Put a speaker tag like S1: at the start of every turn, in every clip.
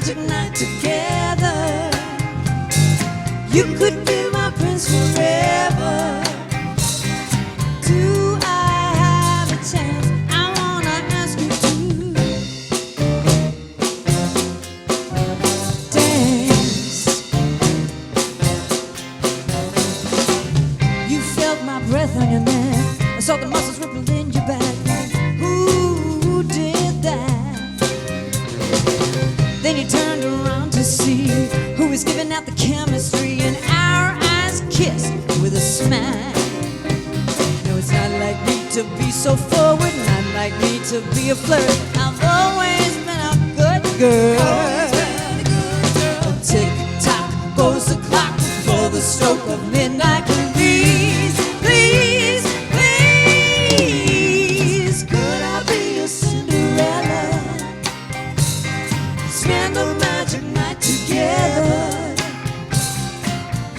S1: magic night together. You could be my prince forever. Do I have a chance? I wanna ask you to dance. You felt my breath on your neck. I saw the muscles ripple in your back. Who did that? Then you turned around to see who was giving out the chemistry, and our eyes kissed with a smile. No, it's not like me to be so forward, not like me to be a flirt. I've always been a good girl. Tick tock goes the clock for the stroke of midnight. Please, please, please, could I be a Cinderella? Spend a magic night together.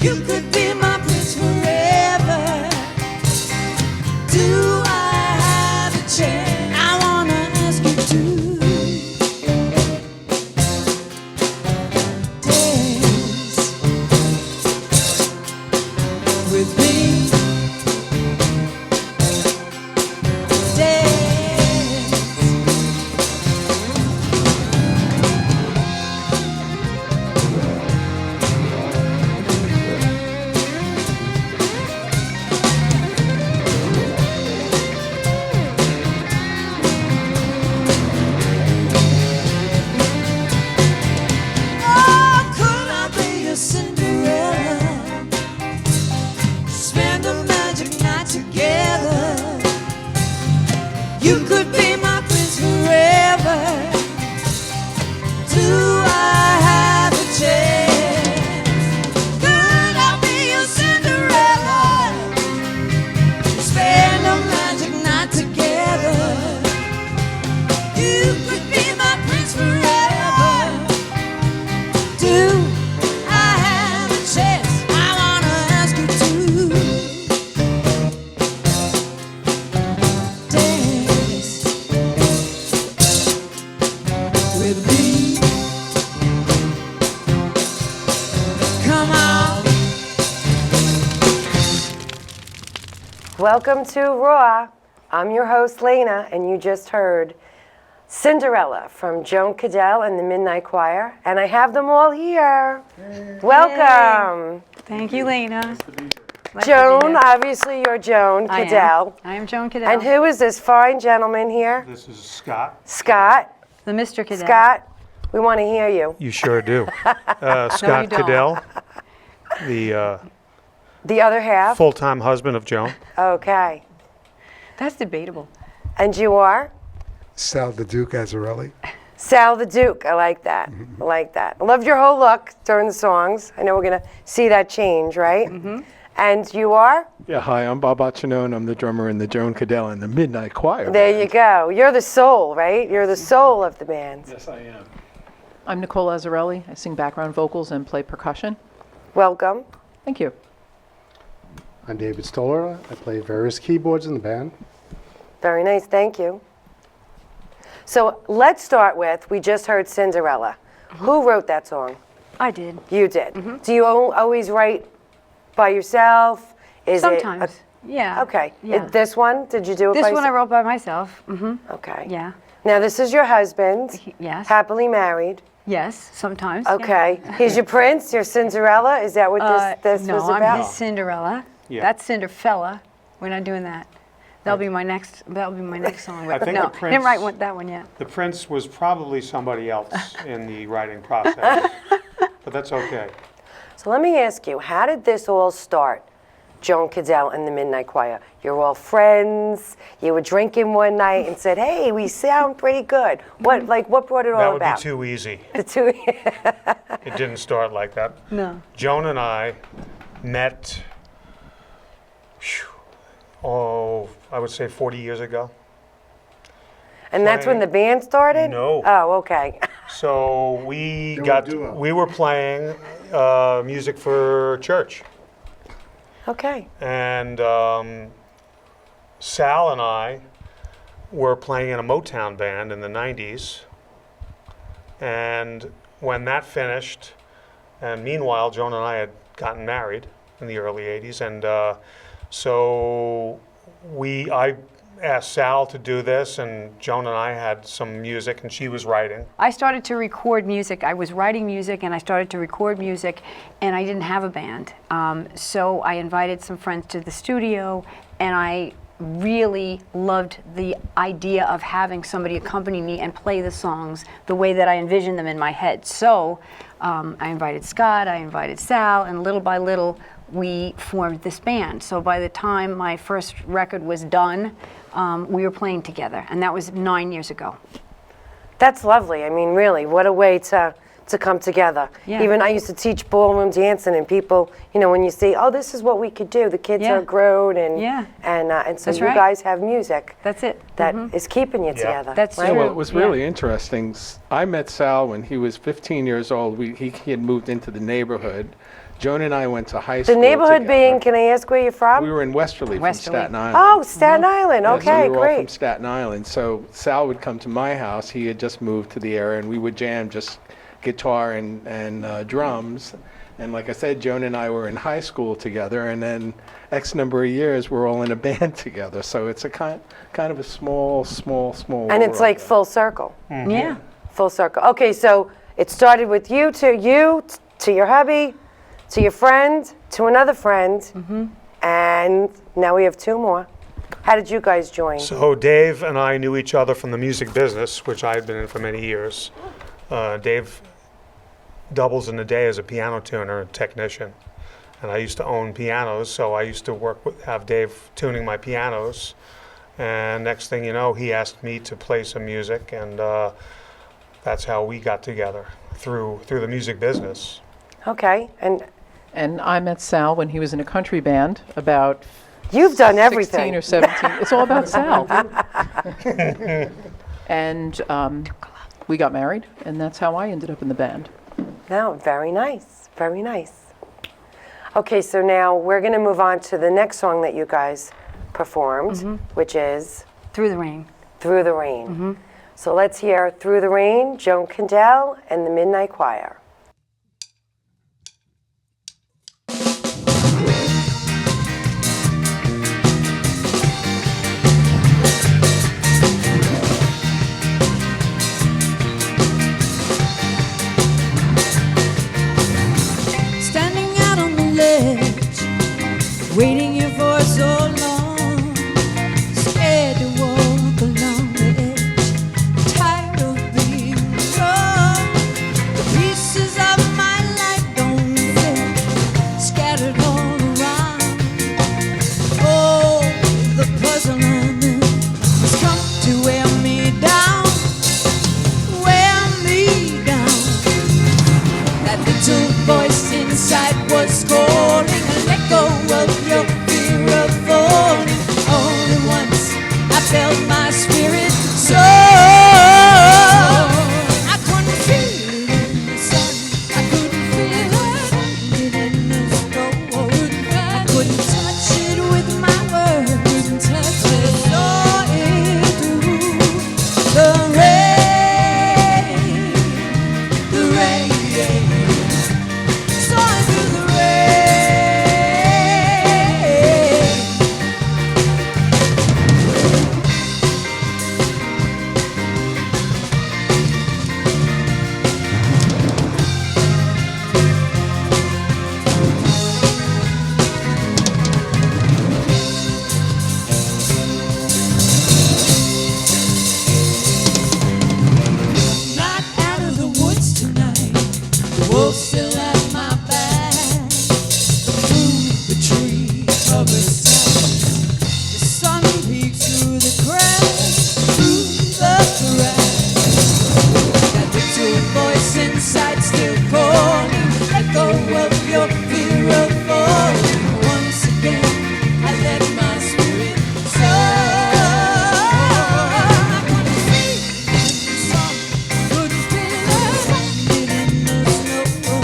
S1: You could be my prince forever. Do I have a chance? I wanna ask you to dance with me. Dance. Oh, could I be a Cinderella? Spend a magic night together. You could be my prince forever. Do I have a chance? Could I be a Cinderella? Spend a magic night together. You could be my prince forever. Do I have a chance? I wanna ask you to dance with me. Come on.
S2: Welcome to Raw. I'm your host, Lena, and you just heard Cinderella from Joan Caddell and the Midnight Choir, and I have them all here. Welcome.
S3: Thank you, Lena. Nice to be here.
S2: Joan, obviously you're Joan
S3: I am.
S2: Caddell.
S3: I am Joan Caddell.
S2: And who is this fine gentleman here?
S4: This is Scott.
S2: Scott.
S3: The Mr. Caddell.
S2: Scott, we want to hear you.
S4: You sure do. Scott
S3: don't.
S4: Caddell, the
S2: The other half?
S4: full-time husband of Joan.
S2: Okay.
S3: That's debatable.
S2: And you are?
S5: Sal the Duke Azzarelli.
S2: Sal the Duke. I like that. I like that. I loved your whole look during the songs. I know we're going to see that change, right? And you are?
S6: Yeah, hi, I'm Bob Accione. I'm the drummer in the Joan Caddell and the Midnight Choir.
S2: There you go. You're the soul, right? You're the soul of the band.
S6: Yes, I am.
S7: I'm Nicole Azzarelli. I sing background vocals and play percussion.
S2: Welcome.
S7: Thank you.
S8: I'm David Stoller. I play various keyboards in the band.
S2: Very nice. Thank you. So let's start with, we just heard Cinderella. Who wrote that song?
S3: I did.
S2: You did. Do you always write by yourself? Is
S3: Sometimes. Yeah.
S2: Okay.
S3: Yeah.
S2: This one, did you do it by
S3: This one I
S2: yourself?
S3: wrote by myself.
S2: Okay.
S3: Yeah.
S2: Now this is your husband,
S3: Yes.
S2: happily married.
S3: Yes, sometimes. yeah.
S2: Okay. He's your prince, your Cinderella? Is that what this
S3: no,
S2: was
S3: I'm
S2: about?
S3: his Cinderella.
S4: Yeah.
S3: That's Cinderfella. We're not doing that. That'll be my next song.
S4: I think
S3: no,
S4: the
S3: didn't
S4: Prince-
S3: write that one yet.
S4: The prince was probably somebody else in the writing process, but that's okay.
S2: So let me ask you, how did this all start? Joan Caddell and the Midnight Choir. You're all friends. You were drinking one night and said, "Hey, we sound pretty good." What brought it all
S4: That would
S2: about?
S4: be too easy.
S2: The two.
S4: It didn't start like that.
S3: No.
S4: Joan and I met, I would say 40 years ago.
S2: And that's when the band started?
S4: No.
S2: Oh, okay.
S4: So we
S5: They were a duo.
S4: we were playing music for church.
S2: Okay.
S4: And Sal and I were playing in a Motown band in the 90s. And when that finished, and meanwhile, Joan and I had gotten married in the early 80s, and so I asked Sal to do this, and Joan and I had some music, and she was writing.
S3: I started to record music. I was writing music, and I started to record music, and I didn't have a band. So I invited some friends to the studio, and I really loved the idea of having somebody accompany me and play the songs the way that I envisioned them in my head. So I invited Scott, I invited Sal, and little by little we formed this band. So by the time my first record was done, we were playing together, and that was 9 years ago.
S2: That's lovely. I mean, really, what a way to come together.
S3: Yeah.
S2: Even I used to teach ballroom dancing, and people, you know, when you see, oh, this is what we could do. The kids
S3: Yeah.
S2: are grown, and
S3: Yeah.
S2: and so
S3: That's
S2: you
S3: right.
S2: guys have music
S3: That's it.
S2: that is keeping you
S4: Yeah.
S2: together.
S3: That's
S2: right?
S3: true.
S6: Well, it was
S3: Yeah.
S6: really interesting. I met Sal when he was 15 years old. He had moved into the neighborhood. Joan and I went to high
S2: The
S6: school
S2: neighborhood
S6: together.
S2: being, can I ask where you're from?
S6: We were in Westerly,
S3: Westerly.
S6: from Staten Island.
S2: Oh, Staten Island.
S6: Yeah,
S2: Okay,
S6: so we were all from
S2: great.
S6: Staten Island. So Sal would come to my house. He had just moved to the area, and we would jam just guitar and drums. And like I said, Joan and I were in high school together, and then X number of years we're all in a band together. So it's a kind of a small
S2: And it's
S6: world.
S2: like full circle.
S3: Yeah.
S2: Full circle. Okay, so it started with you to your hubby, to your friend, to another friend, and now we have two more. How did you guys join?
S4: So Dave and I knew each other from the music business, which I had been in for many years. Dave doubles in the day as a piano tuner and technician. And I used to own pianos, so I used to have Dave tuning my pianos. And next thing you know, he asked me to play some music, and that's how we got together, through the music business.
S2: Okay, and
S7: And I met Sal when he was in a country band about
S2: you've done
S7: 16
S2: everything.
S7: or 17. It's all about Sal. And we got married, and that's how I ended up in the band.
S2: No, very nice, very nice. Okay, so now we're going to move on to the next song that you guys performed, which is
S3: Through the Rain.
S2: Through the Rain. So let's hear Through the Rain, Joan Caddell and the Midnight Choir.
S1: Standing out on the ledge, waiting here for so long, scared to walk along the edge, tired of being wrong. The pieces of my life don't fit, scattered all around. Oh, the puzzle I'm in has come to wear me down, wear me down. That little voice inside was calling, let go of your fear of falling. All at once I felt my spirit soar. I couldn't feel it in the sun, I couldn't feel it in the snow. I couldn't touch it with my words, couldn't touch it. Saw it through the rain, the rain. Saw it through the rain. Not out of the woods tonight. The wolf's still at my back. Through the tree covered sides, the sun peeks through the cracks, through the cracks. That little voice inside still calling, let go of your fear of falling. Once again, I let my spirit soar. I couldn't feel it in the sun, couldn't feel it in the snow.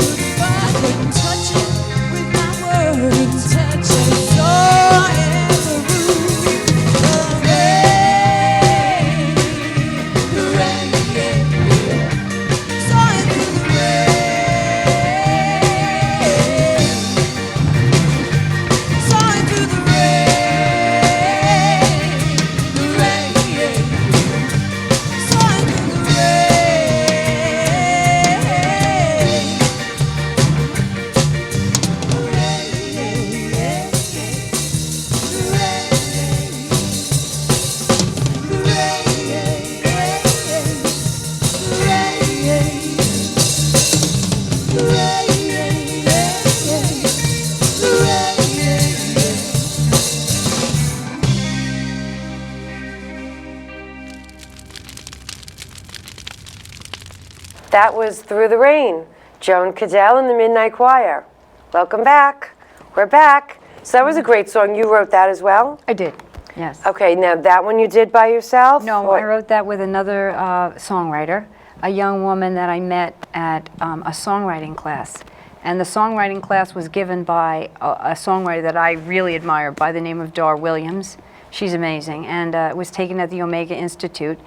S2: That was Through the Rain, Joan Caddell and the Midnight Choir. Welcome back. We're back. So that was a great song. You wrote that as well?
S3: I did, yes.
S2: Okay, now that one you did by yourself?
S3: No,
S2: Or-
S3: I wrote that with another songwriter, a young woman that I met at a songwriting class. And the songwriting class was given by a songwriter that I really admire by the name of Dar Williams. She's amazing. And it was taken at the Omega Institute.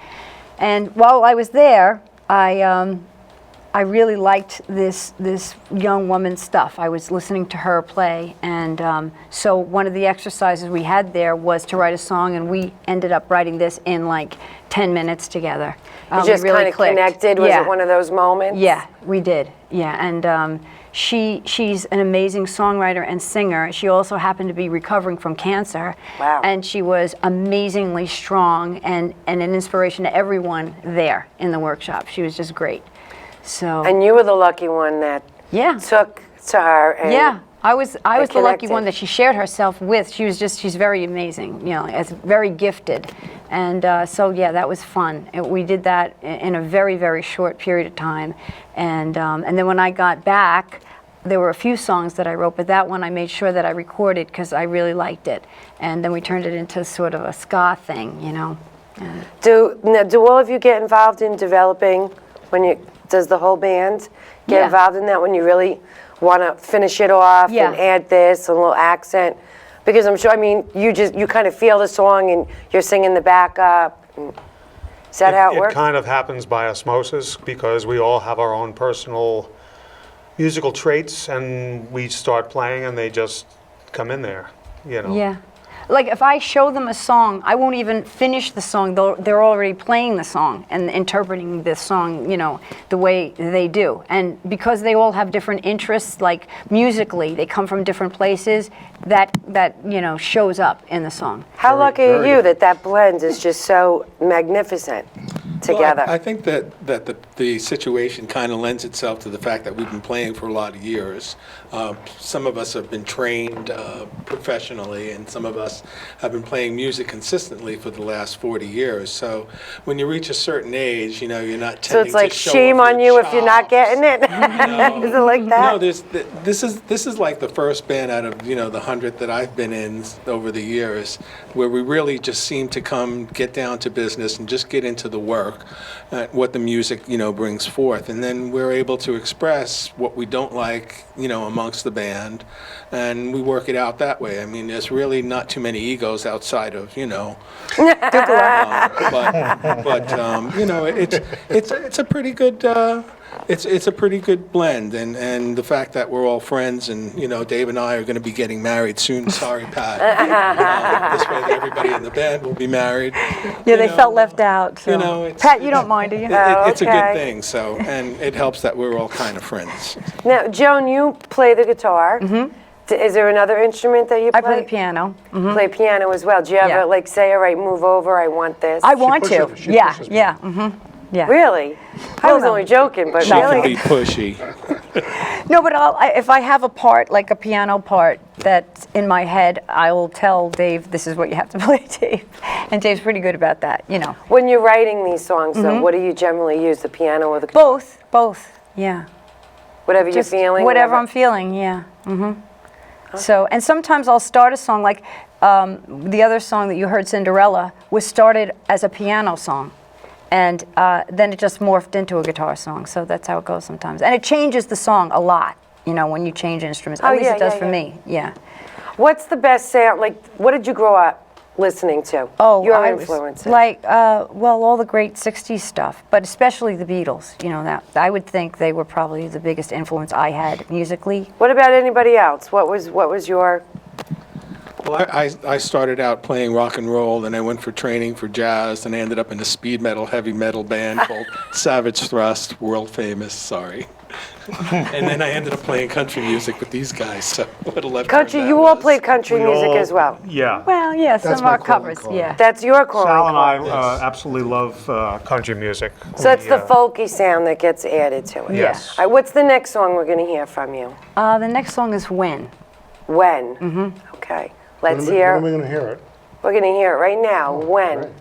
S3: And while I was there, I really liked this young woman's stuff. I was listening to her play, and so one of the exercises we had there was to write a song, and we ended up writing this in like 10 minutes together.
S2: You just
S3: we really
S2: kind of
S3: clicked.
S2: connected? Was it one of those moments?
S3: Yeah, we did. Yeah, and she's an amazing songwriter and singer. She also happened to be recovering from cancer.
S2: Wow.
S3: And she was amazingly strong and an inspiration to everyone there in the workshop. She was just great. So.
S2: And you were the lucky one that
S3: Yeah.
S2: took to her and
S3: Yeah, I was the lucky
S2: connected.
S3: one that she shared herself with. She's very amazing, you know, as very gifted. And so yeah, that was fun. We did that in a very, very short period of time. And then when I got back, there were a few songs that I wrote, but that one I made sure that I recorded because I really liked it. And then we turned it into sort of a ska thing, you know. And
S2: Do all of you get involved in developing does the whole band get
S3: Yeah.
S2: involved in that when you really want to finish it off
S3: Yeah.
S2: and add this, a little accent? Because I'm sure, I mean, you kind of feel the song and you're singing the backup. Is that how it works?
S4: It kind of happens by osmosis because we all have our own personal musical traits, and we start playing and they just come in there, you know.
S3: Yeah. Like if I show them a song, I won't even finish the song. They're already playing the song and interpreting the song, you know, the way they do. And because they all have different interests, like musically, they come from different places, that you know, shows up in the song.
S2: How lucky are you that blend is just so magnificent together?
S6: Well, I think that the situation kind of lends itself to the fact that we've been playing for a lot of years. Some of us have been trained professionally, and some of us have been playing music consistently for the last 40 years. So when you reach a certain age, you know, you're not
S2: So
S6: tending
S2: it's like
S6: to show
S2: shame
S6: off
S2: on
S6: your
S2: you if you're not
S6: chops.
S2: getting it?
S6: No.
S2: Is it like that?
S6: No, this is like the first band out of, you know, the 100 that I've been in over the years, where we really just seem to get down to business and just get into the work, what the music, you know, brings forth, and then we're able to express what we don't like, you know, amongst the band, and we work it out that way. I mean, there's really not too many egos outside of, you know, but you know, it's a pretty good. It's a pretty good blend, and the fact that we're all friends, and you know, Dave and I are going to be getting married soon. Sorry, Pat. This way, everybody in the band will be married.
S3: Yeah, they felt left out. So.
S6: You know,
S3: Pat, you don't mind, do you?
S6: It's a
S2: okay.
S6: good thing. So, and it helps that we're all kind of friends.
S2: Now, Joan, you play the guitar. Mm-hmm. Is there another instrument that you play?
S3: I play the piano.
S2: You play piano as well. Do you ever
S3: Yeah.
S2: like say, all right, move over, I want this?
S3: I want to.
S8: pushes- she
S3: Yeah,
S8: pushes me.
S3: yeah. Mm-hmm. Yeah.
S2: Really? I was
S3: no.
S2: only joking, but
S6: She can
S2: really?
S6: be pushy.
S3: No, but if I have a part, like a piano part that's in my head, I will tell Dave, this is what you have to play, Dave. And Dave's pretty good about that, you know.
S2: When you're writing these songs, though, what do you generally use, the piano or the guitar?
S3: Both, yeah.
S2: Whatever
S3: Just
S2: you're feeling?
S3: whatever I'm feeling, yeah. So, and sometimes I'll start a song, like the other song that you heard, Cinderella, was started as a piano song. And then it just morphed into a guitar song. So that's how it goes sometimes. And it changes the song a lot, you know, when you change instruments. At least
S2: yeah,
S3: it does
S2: yeah,
S3: for
S2: yeah.
S3: me, yeah.
S2: What's the best sound? Like, what did you grow up listening to? Your
S3: I was
S2: influences.
S3: like, well, all the great 60s stuff, but especially the Beatles. You know, that I would think they were probably the biggest influence I had musically.
S2: What about anybody else? What was your...
S6: Well, I started out playing rock and roll, and I went for training for jazz, and I ended up in a speed metal, heavy metal band called Savage Thrust, world famous, sorry. And then I ended up playing country music with these guys, so what a left turn
S2: Country,
S6: that
S2: you all
S6: was.
S2: played country
S4: We
S2: music
S4: all-
S2: as well.
S4: Yeah.
S3: Well, yeah, some
S8: That's
S3: of
S8: my
S3: our
S8: calling
S3: covers,
S8: card.
S3: yeah.
S2: That's your calling
S4: Sal and I
S2: card.
S4: absolutely love country music.
S2: So it's the
S4: We,
S2: folky sound that gets added to it.
S4: Yes.
S2: All right, what's the next song we're going to hear from you?
S3: The next song is When.
S2: When? Mm-hmm. Okay. Let's
S8: When
S2: hear.
S8: are we going to hear it?
S2: We're going to hear it right now. When?
S8: Right.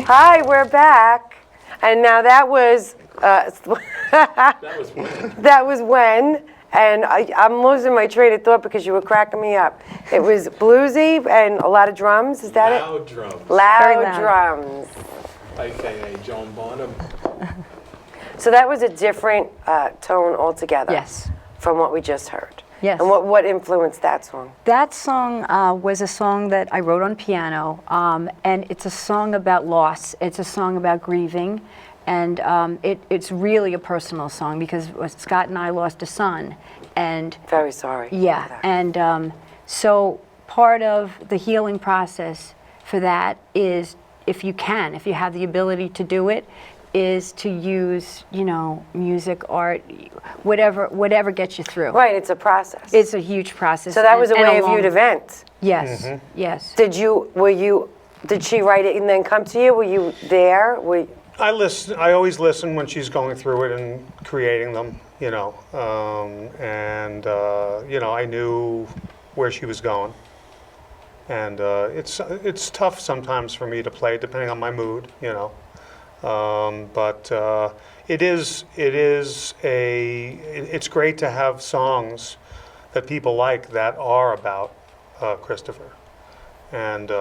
S2: Hi, we're back. And now that was that was when, and I'm losing my train of thought because you were cracking me up. It was bluesy and a lot of drums. Is that
S6: Loud
S2: it?
S6: drums.
S3: Very
S2: Loud
S3: loud.
S2: drums.
S6: AKA Joan Bonham.
S2: So that was a different tone altogether.
S3: Yes.
S2: From what we just heard.
S3: Yes.
S2: And what influenced that song?
S3: That song was a song that I wrote on piano, and it's a song about loss. It's a song about grieving, and it's really a personal song because Scott and I lost a son, and
S2: Very sorry.
S3: yeah, and so part of the healing process for that is, if you have the ability to do it, is to use, music, art, whatever gets you through.
S2: Right, it's a process.
S3: It's a huge process.
S2: So that was a
S3: and
S2: way of you
S3: long-
S2: to vent.
S3: Yes, yes.
S2: Did she write it and then come to you? Were you there?
S4: I listen. I always listen when she's going through it and creating them, I knew where she was going, and it's tough sometimes for me to play depending on my mood, but it's great to have songs that people like that are about Christopher, and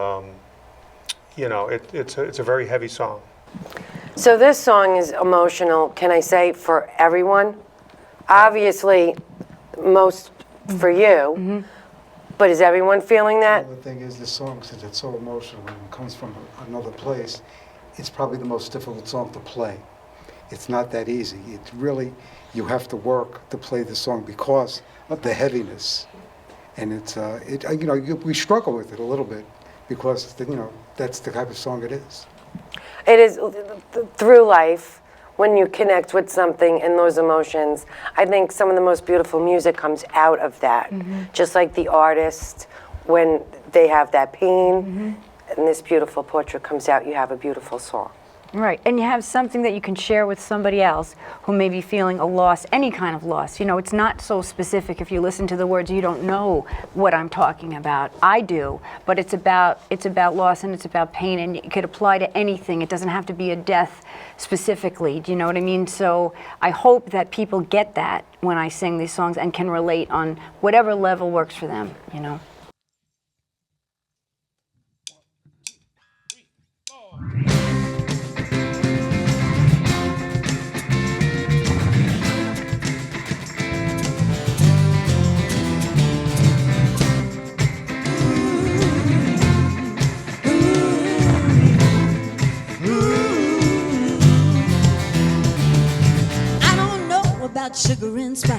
S4: it's a very heavy song.
S2: So this song is emotional, can I say, for everyone? Obviously, most for you, but is everyone feeling that?
S5: The thing is, this song, since it's so emotional and it comes from another place, it's probably the most difficult song to play. It's not that easy. It's really, you have to work to play the song because of the heaviness. And we struggle with it a little bit because, that's the type of song it is.
S2: It is through life, when you connect with something and those emotions, I think some of the most beautiful music comes out of that. Just like the artist, when they have that pain, and this beautiful portrait comes out, you have a beautiful song.
S3: Right, and you have something that you can share with somebody else who may be feeling a loss, any kind of loss. It's not so specific. If you listen to the words, you don't know what I'm talking about. I do, but it's about loss and it's about pain, and it could apply to anything. It doesn't have to be a death specifically. Do you know what I mean? So I hope that people get that when I sing these songs and can relate on whatever level works for them.
S1: About sugar and spice,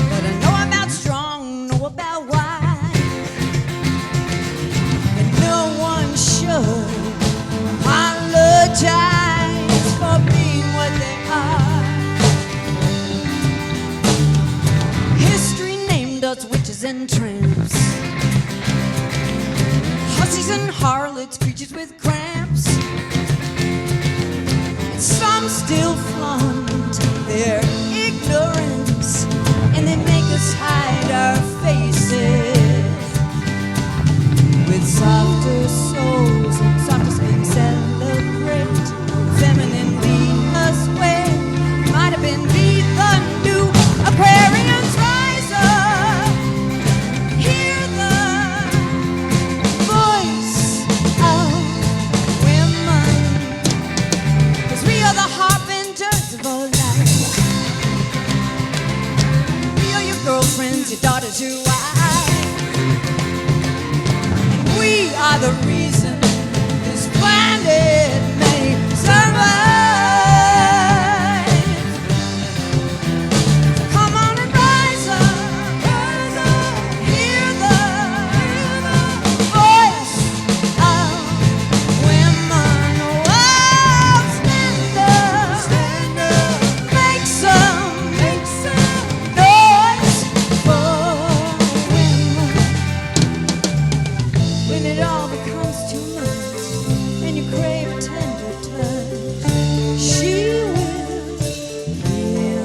S1: but I know about strong, know about wine, and no one should apologize for being what they are. History named us witches and tramps, hussies and harlots, creatures with cramps. Some still flaunt their ignorance, and they make us hide our faces with softer souls and softer skin. Celebrate feminine Venus way. Might have been be the new Aquarians rise up. Hear the voice of women. We are the harbingers of our life. We are your girlfriends, your daughters, your wives. And we are the reason this planet may survive. So come on and rise up, hear the voice of women. Stand up, make some noise for women. When it all becomes too much and you crave a tender touch, she will heal you.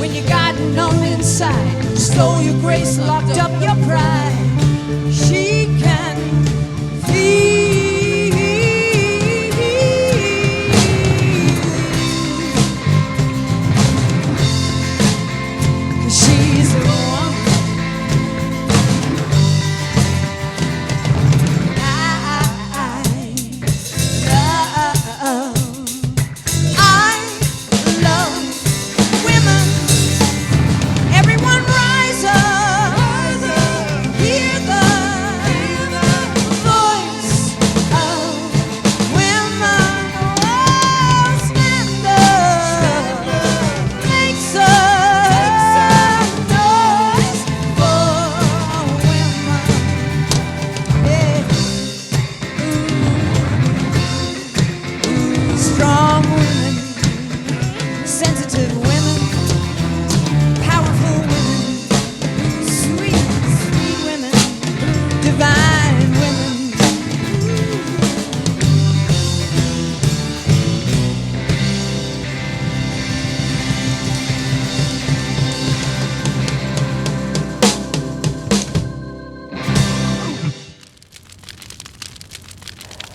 S1: When you got numb inside, stole your grace, locked up your pride, she can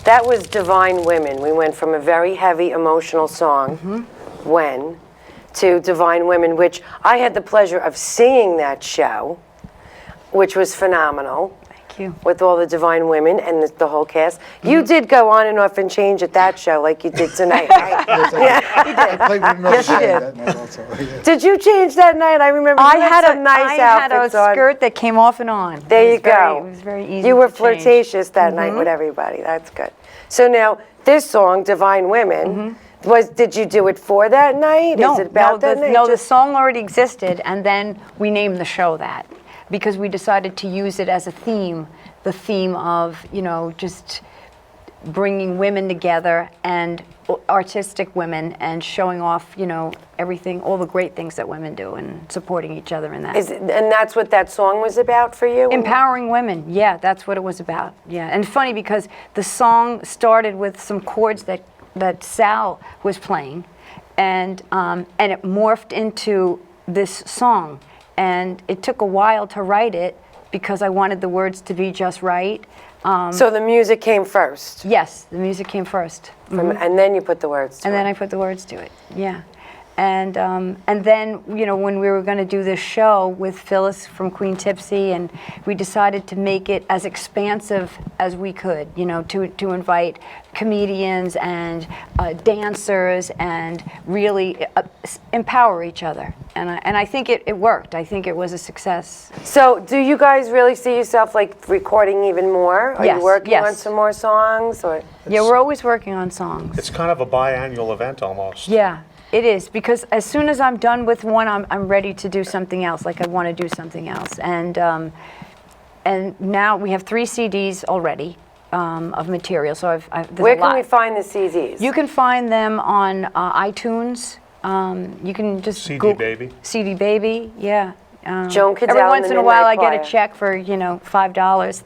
S2: That was Divine Women. We went from a very heavy emotional song, When, to Divine Women, which I had the pleasure of seeing that show, which was phenomenal.
S3: Thank you.
S2: With all the Divine Women and the whole cast. You did go on and off and change at that show like you did tonight, right?
S5: I played with another
S2: Yes, you
S5: band
S2: did.
S5: that night also. Yeah.
S2: Did you change that night? I remember you had some nice outfits on.
S3: skirt that came off and on.
S2: There you
S3: It was very-
S2: go.
S3: It was very easy.
S2: You were
S3: to change.
S2: flirtatious that night with everybody. That's good. So now, this song, Divine Women, did you do it for that night?
S3: No,
S2: Is it about that night?
S3: no, the
S2: Just-
S3: song already existed, and then we named the show that because we decided to use it as a theme, the theme of, you know, just bringing women together and artistic women and showing off, you know, everything, all the great things that women do and supporting each other in that.
S2: and that's what that song was about for you?
S3: Empowering women, yeah, that's what it was about. Yeah, and funny because the song started with some chords that Sal was playing, and it morphed into this song, and it took a while to write it because I wanted the words to be just right.
S2: So the music came first,
S3: Yes, the music came first,
S2: and then you put the words to
S3: and
S2: it.
S3: then I put the words to it. Yeah. And then, you know, when we were going to do this show with Phyllis from Queen Tipsy, and we decided to make it as expansive as we could, you know, to invite comedians and dancers and really empower each other. And I think it worked. I think it was a success.
S2: So do you guys really see yourself like recording even more? Are
S3: Yes,
S2: you working
S3: yes.
S2: on some more songs? Or?
S3: Yeah, we're always working on songs.
S4: It's kind of a biannual event almost.
S3: Yeah, it is, because as soon as I'm done with one, I'm ready to do something else. Like I want to do something else, and now we have 3 CDs already of material. So there's
S2: Where
S3: a lot.
S2: can we find the CDs?
S3: You can find them on iTunes. You can just
S4: CD
S3: Google
S4: Baby.
S3: CD Baby, yeah.
S2: Joan Caddell
S3: Every
S2: and
S3: once
S2: the
S3: in a while, I
S2: Midnight
S3: get a
S2: Choir.
S3: check for, you know, $5,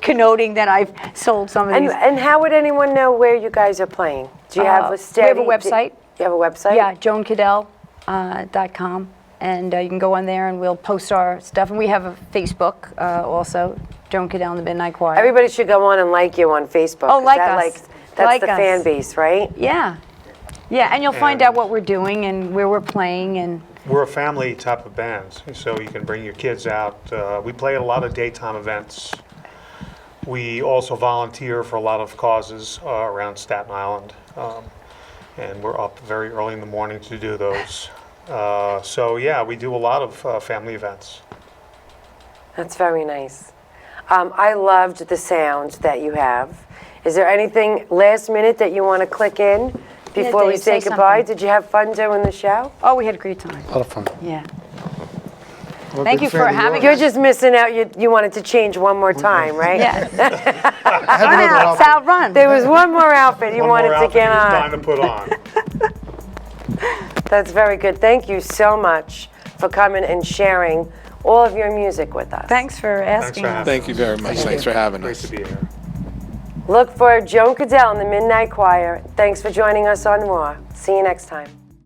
S3: connoting that I've sold some of these.
S2: And how would anyone know where you guys are playing? Do you have a steady?
S3: We have a website.
S2: You have a website?
S3: Yeah, joancaddell.com, and you can go on there and we'll post our stuff. And we have a Facebook also, Joan Caddell and the Midnight Choir.
S2: Everybody should go on and like you on Facebook.
S3: Oh,
S2: 'cause
S3: like
S2: that,
S3: us.
S2: That's
S3: Like
S2: the
S3: us.
S2: fan base, right?
S3: Yeah, yeah, and you'll find out what we're doing and where we're playing, and
S4: We're a family type of band, so you can bring your kids out. We play at a lot of daytime events. We also volunteer for a lot of causes around Staten Island, and we're up very early in the morning to do those. So yeah, we do a lot of family events.
S2: That's very nice. I loved the sound that you have. Is there anything last minute that you want to click in before we
S3: Dave,
S2: say
S3: say
S2: goodbye?
S3: something.
S2: Did you have fun doing the show?
S3: oh, we had a great time.
S8: A lot of fun.
S3: Yeah.
S5: I'm a
S3: Thank
S5: big
S3: you
S5: fan
S3: for
S5: of
S3: having
S2: You're
S5: yours.
S2: just missing out. You wanted to change one more time, right?
S3: Yeah.
S5: I have another
S3: Run out,
S5: outfit.
S3: Sal, run.
S2: There was one more outfit you
S4: One
S2: wanted
S4: more
S2: to
S4: outfit
S2: get
S4: it was
S2: on.
S4: time to put on.
S2: That's very good. Thank you so much for coming and sharing all of your music with us.
S3: Thanks for asking
S4: for
S3: us.
S4: having
S6: Thank you very much. Thanks for having
S4: Great
S6: us.
S4: to be here.
S2: Look for Joan Caddell and the Midnight Choir. Thanks for joining us on Raw. See you next time.